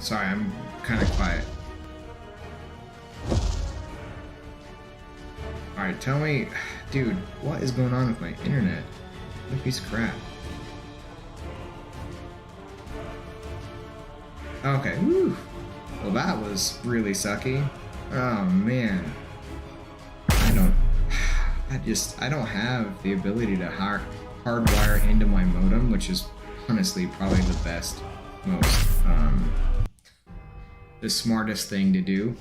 Sorry, I'm kind of quiet. Alright, tell me, dude, what is going on with my internet? What a piece of crap. Okay, woo. Well, that was really sucky. Oh, man. I don't have the ability to hardwire into my modem, which is honestly probably the best, most, the smartest thing to do.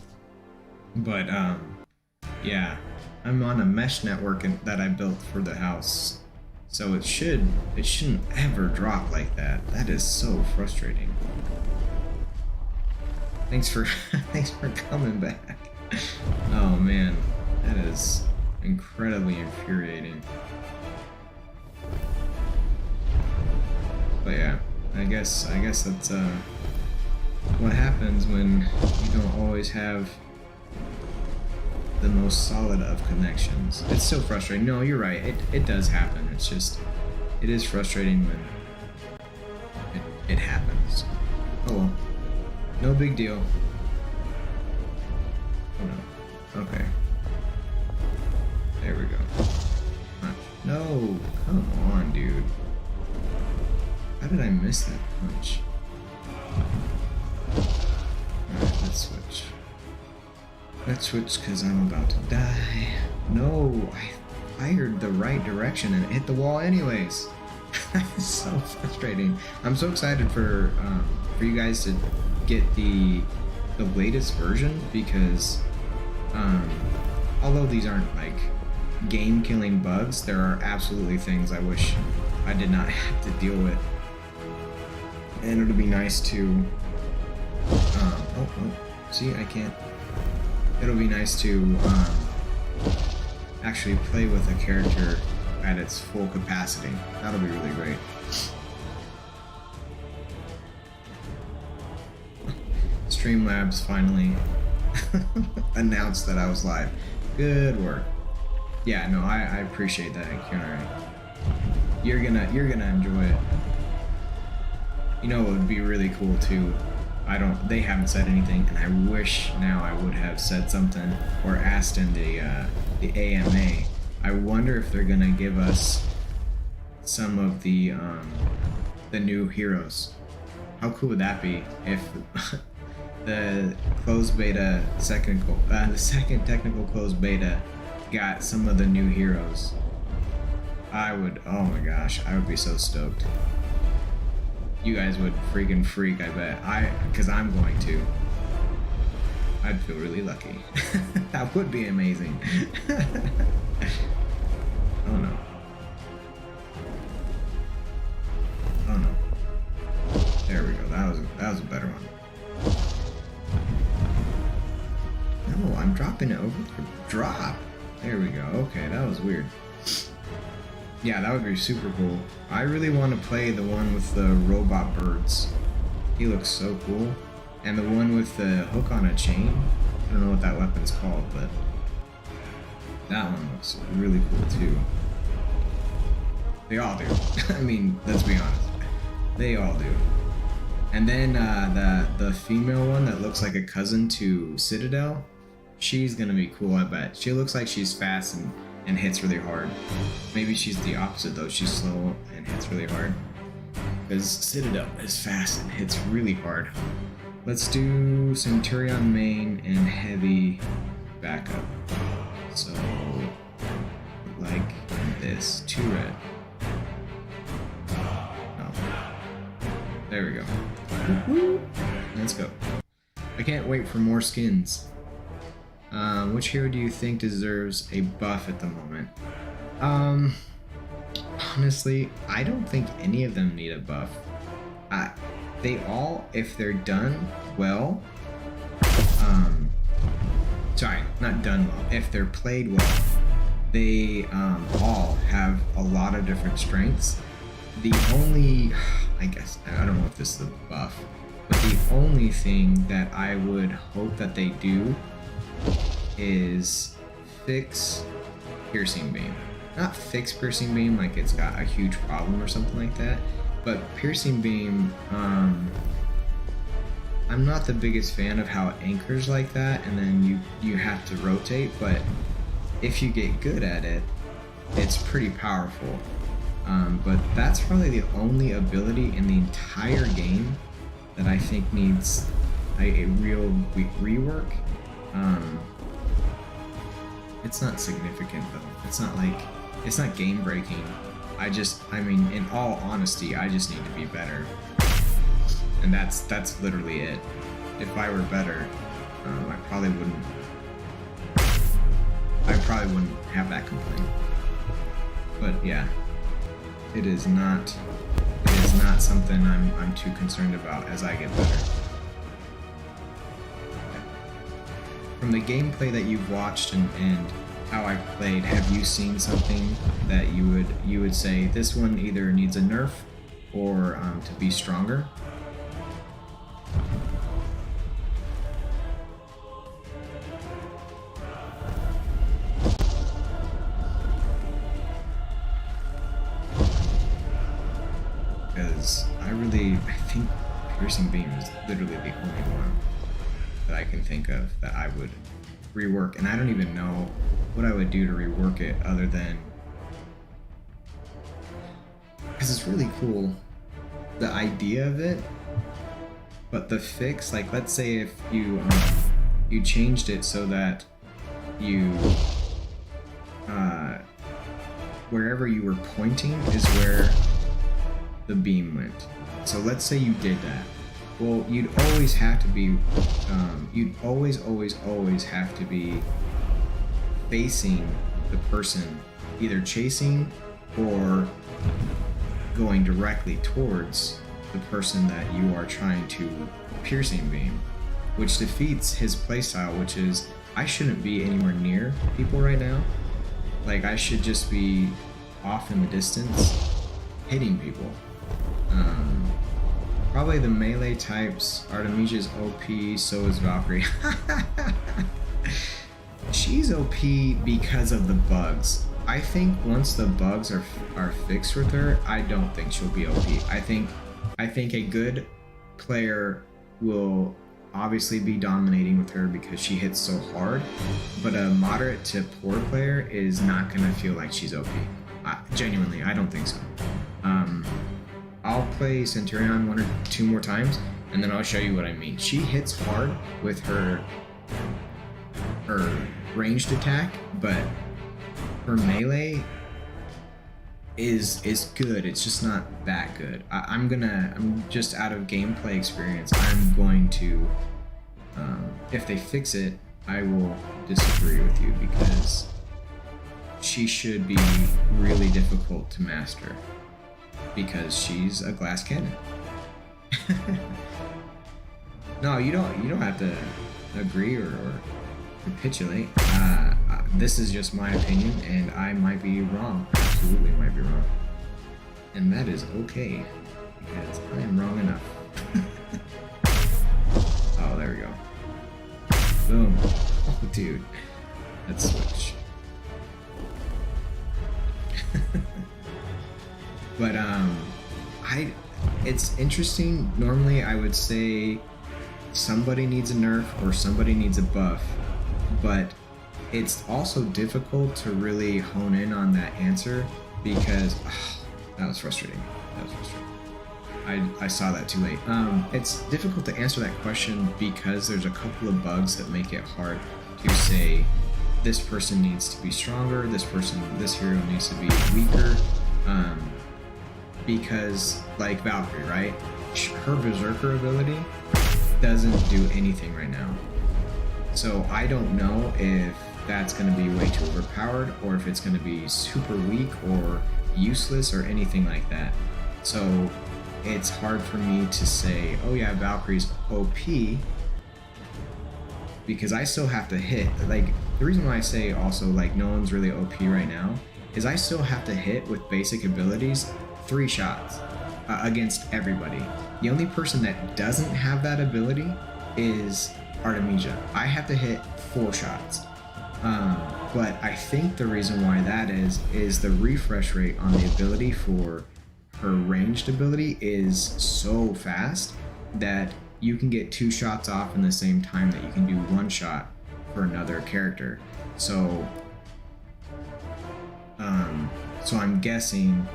But, yeah, I'm on a mesh network that I built for the house, so it shouldn't ever drop like that. That is so frustrating. Thanks for coming back. Oh man, that is incredibly infuriating. But yeah, I guess that's what happens when you don't always have the most solid of connections. It's so frustrating. No, you're right. It does happen. It's just, it is frustrating when it happens. Oh well. No big deal. Oh no. Okay. There we go. No! Come on, dude. How did I miss that punch? Alright, let's switch. Let's switch because I'm about to die. No! I fired the right direction and it hit the wall anyways. It's so frustrating. I'm so excited for you guys to get the latest version because although these aren't like game killing bugs, there are absolutely things I wish I did not have to deal with, and it'll be nice to see, I can't. It'll be nice to actually play with a character at its full capacity. That'll be really great. Streamlabs finally announced that I was live. Good work. Yeah, no, I appreciate that, Kyunari. You're gonna enjoy it. You know what would be really cool too? They haven't said anything, and I wish now I would have said something or asked in the AMA. I wonder if they're gonna give us some of the new heroes. How cool would that be if the closed beta the second technical closed beta got some of the new heroes? Oh my gosh, I would be so stoked. You guys would freaking freak, I bet. Because I'm going to. I'd feel really lucky. That would be amazing. Oh no. Oh no. There we go. That was a better one. No, I'm dropping it over there. Drop. There we go. Okay, that was weird. Yeah, that would be super cool. I really want to play the one with the robot birds. He looks so cool. And the one with the hook on a chain. I don't know what that weapon's called, but that one looks really cool too. They all do. I mean, let's be honest. They all do. And then the female one that looks like a cousin to Citadel, she's gonna be cool, I bet. She looks like she's fast and hits really hard. Maybe she's the opposite though. She's slow and hits really hard. Because Citadel is fast and hits really hard. Let's do Centurion main and heavy backup. So, like this. 2 red. Oh. There we go. Woo-hoo. Let's go. I can't wait for more skins. Which hero do you think deserves a buff at the moment? Honestly, I don't think any of them need a buff. They all, if they're done well, sorry, not done well, if they're played well, they all have a lot of different strengths. The only, I guess, I don't know if this is a buff, but the only thing that I would hope that they do is fix piercing beam. Not fix piercing beam like it's got a huge problem or something like that, but piercing beam I'm not the biggest fan of how it anchors like that, and then you have to rotate, but if you get good at it, it's pretty powerful. But that's probably the only ability in the entire game that I think needs a real rework. It's not significant though. It's not game breaking. I mean, in all honesty, I just need to be better. And that's literally it. If I were better, I probably wouldn't have that complaint. But yeah, it is not something I'm too concerned about as I get better. From the gameplay that you've watched and how I played, have you seen something that you would say this one either needs a nerf or to be stronger? Because I think Piercing Beam is literally the only one that I can think of that I would rework, and I don't even know what I would do to rework it other than because it's really cool, the idea of it, but the fix, like let's say if you changed it so that you wherever you were pointing is where the beam went. So let's say you did that. Well, you'd always have to be, you'd always have to be facing the person, either chasing or going directly towards the person that you are trying to piercing beam, which defeats his playstyle, which is I shouldn't be anywhere near people right now. Like I should just be off in the distance, hitting people. Probably the melee types. Artemisia's OP, so is Valkyrie. She's OP because of the bugs. I think once the bugs are fixed with her, I don't think she'll be OP. I think a good player will obviously be dominating with her because she hits so hard, but a moderate to poor player is not gonna feel like she's OP. Genuinely, I don't think so. I'll play Centurion 1 or 2 more times, and then I'll show you what I mean. She hits hard with her ranged attack, but her melee is good. It's just not that good. I'm just out of gameplay experience. I'm going to, if they fix it, I will disagree with you because she should be really difficult to master. Because she's a glass cannon. No, you don't have to agree or capitulate. This is just my opinion, and I might be wrong. Absolutely might be wrong, and that is okay because I am wrong enough. Oh, there we go. Boom. Oh, dude, let's switch. But it's interesting. Normally I would say somebody needs a nerf or somebody needs a buff, but it's also difficult to really hone in on that answer because that was frustrating. I saw that too late. It's difficult to answer that question because there's a couple of bugs that make it hard to say this person needs to be stronger, this hero needs to be weaker. Because, like Valkyrie, right? Her Berserker ability doesn't do anything right now. So I don't know if that's going to be way too overpowered or if it's going to be super weak or useless or anything like that. So it's hard for me to say, oh yeah, Valkyrie's OP because I still have to hit. Like, the reason why I say also, like, no one's really OP right now is I still have to hit with basic abilities 3 shots against everybody. The only person that doesn't have that ability is Artemisia. I have to hit 4 shots. But I think the reason why that is the refresh rate on the ability for her ranged ability is so fast that you can get 2 shots off in the same time that you can do 1 shot for another character. So I'm guessing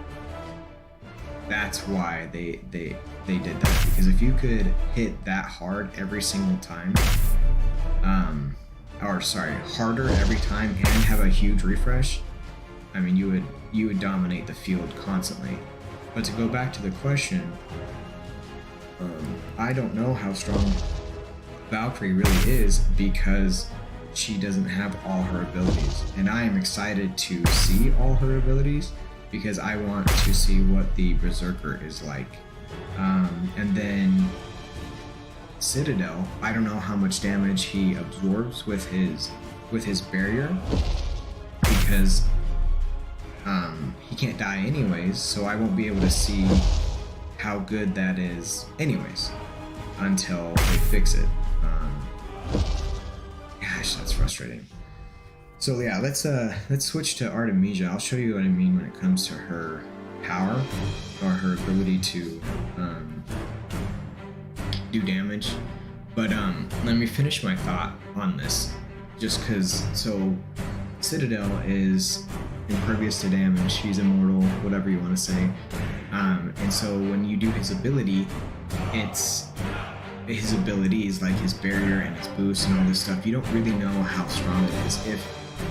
that's why they did that, because if you could hit that hard every single time, harder every time and have a huge refresh, I mean, you would dominate the field constantly. But to go back to the question, I don't know how strong Valkyrie really is because she doesn't have all her abilities, and I am excited to see all her abilities because I want to see what the Berserker is like. And then Citadel, I don't know how much damage he absorbs with his barrier, because he can't die anyways, so I won't be able to see how good that is anyways until they fix it. Gosh, that's frustrating. So yeah, let's switch to Artemisia. I'll show you what I mean when it comes to her power, or her ability to do damage. But let me finish my thought on this, just because. So Citadel is impervious to damage, she's immortal, whatever you want to say. And so when you do his ability, it's his abilities like his barrier and his boost and all this stuff. You don't really know how strong it is.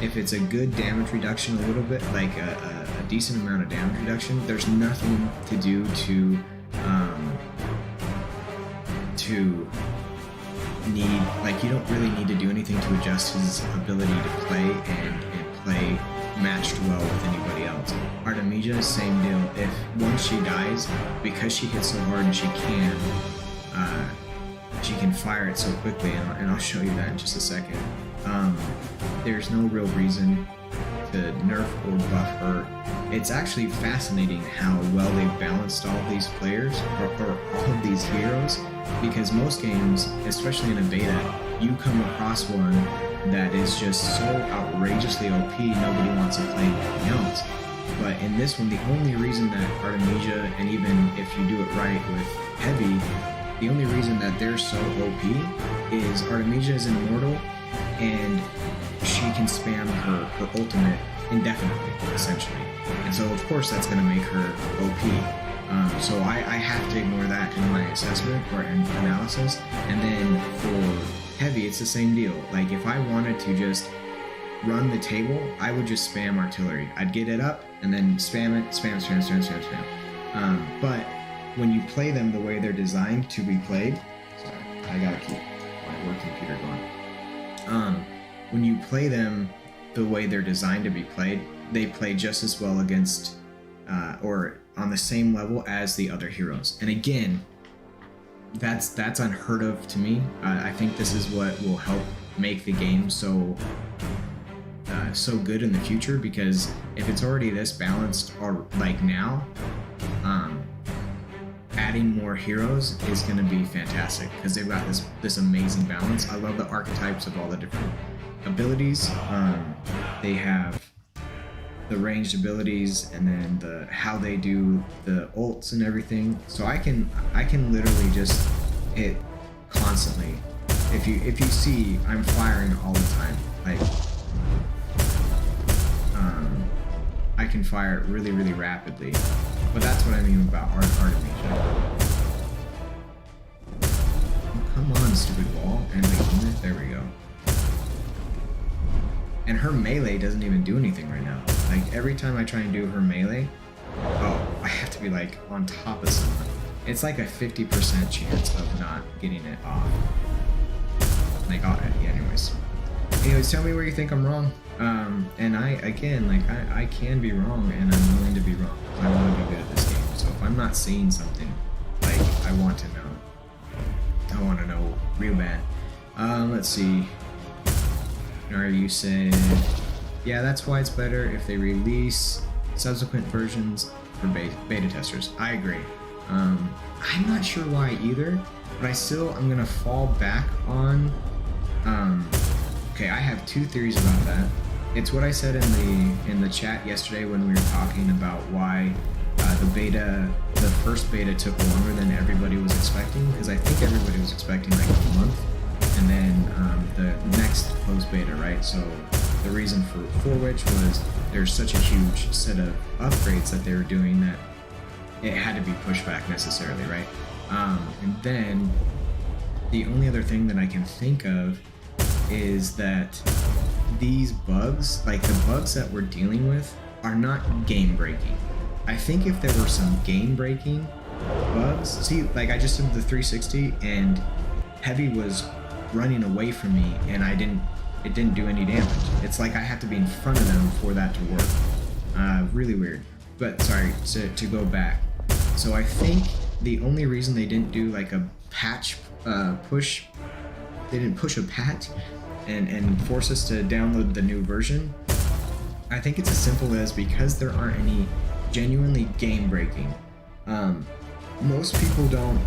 If it's a good damage reduction, a little bit, like a decent amount of damage reduction, there's nothing to do to need, like, you don't really need to do anything to adjust his ability to play and play matched well with anybody else. Artemisia, same deal. If once she dies, because she hits so hard and she can fire it so quickly, and I'll show you that in just a second. There's no real reason to nerf or buff her. It's actually fascinating how well they've balanced all of these players, or all of these heroes, because most games, especially in a beta, you come across one that is just so outrageously OP, nobody wants to play anything else. But in this one, the only reason that Artemisia, and even if you do it right with Heavy, the only reason that they're so OP is Artemisia is immortal, and she can spam her ultimate indefinitely, essentially. And so, of course, that's going to make her OP. So I have to ignore that in my assessment or analysis. And then for Heavy, it's the same deal. Like, if I wanted to just run the table, I would just spam artillery. I'd get it up and then spam it, spam. But when you play them the way they're designed to be played, sorry, I gotta keep my work computer going. When you play them the way they're designed to be played, they play just as well against, or on the same level as the other heroes. And again, that's unheard of to me. I think this is what will help make the game so good in the future, because if it's already this balanced, or like now, adding more heroes is going to be fantastic, because they've got this amazing balance. I love the archetypes of all the different abilities. They have the ranged abilities, and then how they do the ults and everything. So I can literally just hit constantly. If you see, I'm firing all the time. Like, I can fire it really, really rapidly. But that's what I mean about Artemisia. Come on, stupid wall. And there we go. And her melee doesn't even do anything right now. Like, every time I try and do her melee, I have to be like on top of someone. It's like a 50% chance of not getting it off. Like, yeah, anyways, tell me where you think I'm wrong. And I can be wrong, and I'm willing to be wrong. I want to be good at this game. So if I'm not seeing something, like, I want to know. I want to know real bad. Let's see. You said, yeah, that's why it's better if they release subsequent versions for beta testers. I agree. I'm not sure why either, but I'm gonna fall back on. Okay, I have 2 theories about that. It's what I said in the chat yesterday when we were talking about why the beta the first beta took longer than everybody was expecting, because I think everybody was expecting like a month, and then the next closed beta, right? So the reason for which was there's such a huge set of upgrades that they were doing that it had to be pushed back necessarily, right? And then the only other thing that I can think of is that these bugs, like the bugs that we're dealing with, are not game breaking. I think if there were some game breaking bugs, see, like I just did the 360 and Heavy was running away from me and it didn't do any damage. It's like I have to be in front of them for that to work. Really weird. But sorry, to go back. So I think the only reason they didn't do like a patch push, they didn't push a patch and force us to download the new version, I think it's as simple as because there aren't any genuinely game breaking. Most people don't,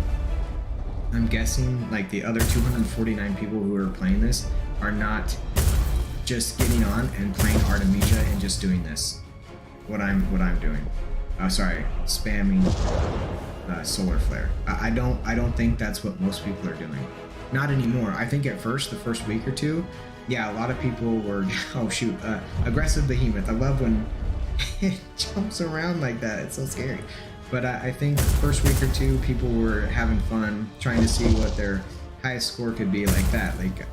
I'm guessing like the other 249 people who are playing this are not just getting on and playing Artemisia and just doing this. What I'm doing. Sorry, spamming solar flare. I don't think that's what most people are doing. Not anymore. I think at first, the first week or two, yeah, a lot of people were, oh shoot, aggressive behemoth. I love when it jumps around like that. It's so scary. But I think the first week or two, people were having fun trying to see what their highest score could be like that. Like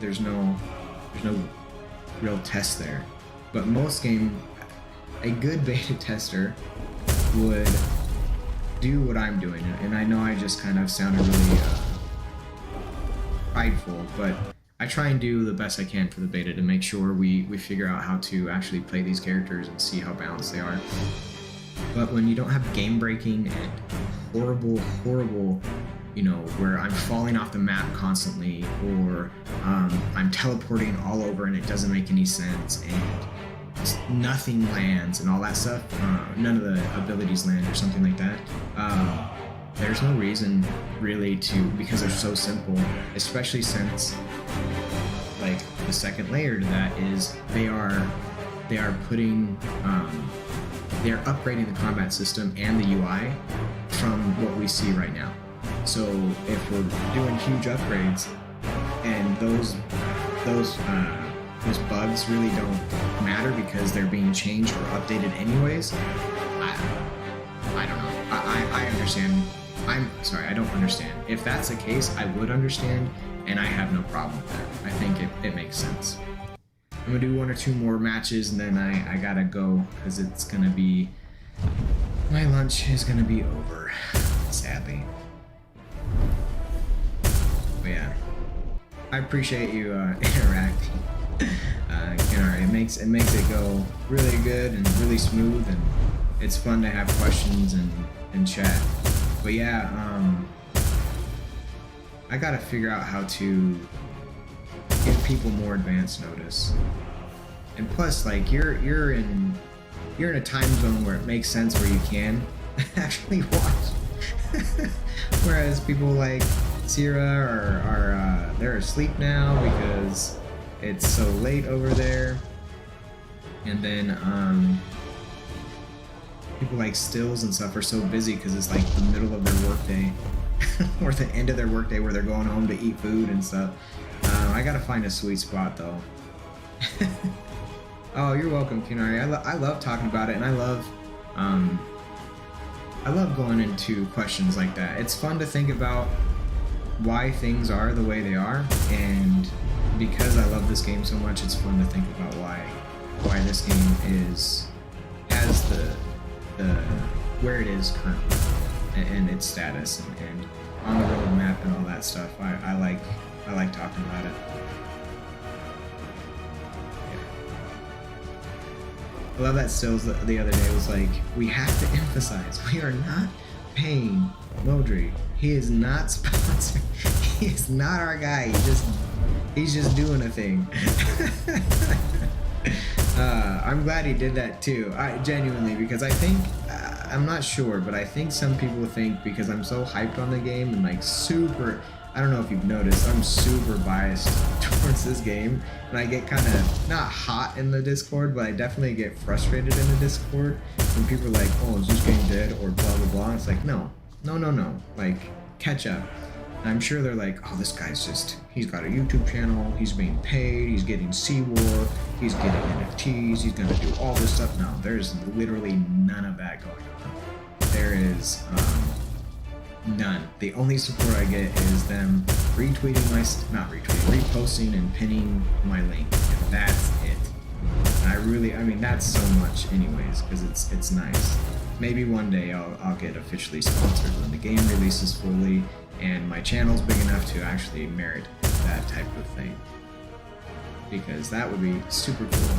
there's no real test there. But most game, a good beta tester would do what I'm doing, and I know I just kind of sounded really prideful, but I try and do the best I can for the beta to make sure we figure out how to actually play these characters and see how balanced they are. But when you don't have game breaking and horrible, you know, where I'm falling off the map constantly, or I'm teleporting all over and it doesn't make any sense, and nothing lands and all that stuff, none of the abilities land or something like that, there's no reason really to, because they're so simple, especially since like the second layer to that is they are putting they're upgrading the combat system and the UI from what we see right now. So if we're doing huge upgrades and those bugs really don't matter because they're being changed or updated anyways, I don't know. I understand. I'm sorry, I don't understand. If that's the case, I would understand, and I have no problem with that. I think it makes sense. I'm gonna do one or two more matches, and then I gotta go, because it's gonna be, my lunch is gonna be over, sadly. But yeah, I appreciate you interacting. It makes it go really good and really smooth, and it's fun to have questions and chat. But yeah, I gotta figure out how to give people more advance notice. And plus, like, you're in a time zone where it makes sense where you can actually watch. Whereas people like Sierra are they're asleep now because it's so late over there. And then people like Stills and stuff are so busy because it's like the middle of their workday or the end of their workday where they're going home to eat food and stuff. I gotta find a sweet spot though. Oh, you're welcome, Kinari. I love talking about it, and I love going into questions like that. It's fun to think about why things are the way they are, and because I love this game so much, it's fun to think about why this game has the where it is currently and its status and on the roadmap and all that stuff. I like talking about it. I love that Stills the other day was like, we have to emphasize, we are not paying Modri. He is not sponsored. He is not our guy. He's just doing a thing. I'm glad he did that too. Genuinely, because I think, I'm not sure, but I think some people think because I'm so hyped on the game and like super, I don't know if you've noticed, I'm super biased towards this game, and I get kind of not hot in the Discord, but I definitely get frustrated in the Discord when people are like, oh, is this game dead, or blah blah blah. It's like, no, like, catch up. And I'm sure they're like, oh, this guy's just, he's got a YouTube channel, he's being paid, he's getting CroWar, he's getting NFTs, he's gonna do all this stuff. No, there's literally none of that going on. There is none. The only support I get is them retweeting reposting and pinning my link, and that's it. And I mean, that's so much anyways, because it's nice. Maybe one day I'll get officially sponsored when the game releases fully and my channel's big enough to actually merit that type of thing, because that would be super cool.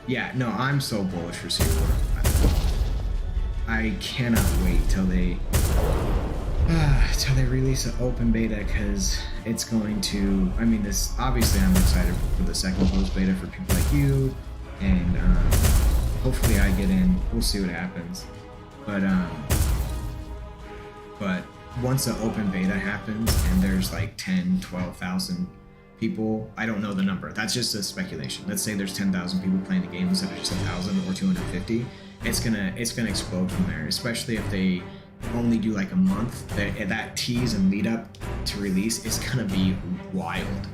Yeah, no, I'm so bullish for CroWar. I cannot wait till they release an open beta, because it's going to, I mean, this, obviously I'm excited for the second post beta for people like you, and hopefully I get in. We'll see what happens. But once the open beta happens and there's like 10-12,000 people, I don't know the number, that's just a speculation. Let's say there's 10,000 people playing the game instead of just 1,000 or 250. It's gonna explode from there, especially if they only do like a month. That tease and lead up to release is gonna be wild.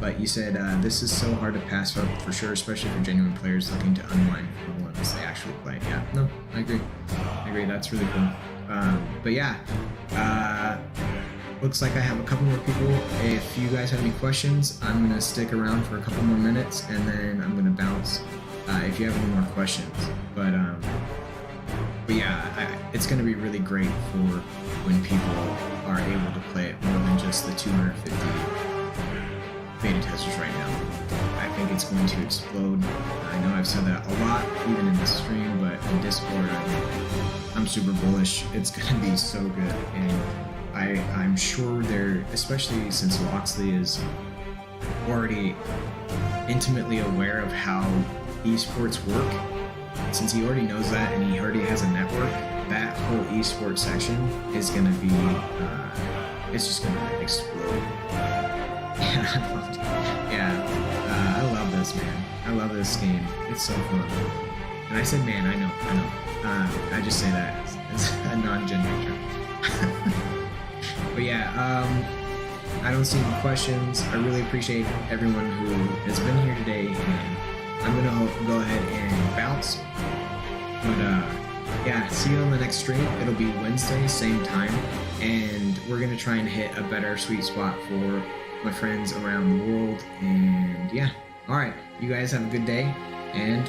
But you said this is so hard to pass up for sure, especially for genuine players looking to unwind from the ones they actually play. Yeah, no, I agree. That's really cool. But yeah, looks like I have a couple more people. If you guys have any questions, I'm gonna stick around for a couple more minutes and then I'm gonna bounce. If you have any more questions, but yeah, it's gonna be really great for when people are able to play it more than just the 250 beta testers right now. I think it's going to explode. I know I've said that a lot, even in the stream, but in Discord, I'm super bullish. It's gonna be so good, and I'm sure they're, especially since Loxley is already intimately aware of how esports work, since he already knows that and he already has a network, that whole esports section is gonna be, it's just gonna explode. I love this, man. I love this game. It's so fun. And I said, man, I know. I just say that as a non-gender term. But yeah, I don't see any questions. I really appreciate everyone who has been here today, and I'm gonna go ahead and bounce. But yeah, see you on the next stream. It'll be Wednesday, same time, and we're gonna try and hit a better sweet spot for my friends around the world. And yeah, all right, you guys have a good day, and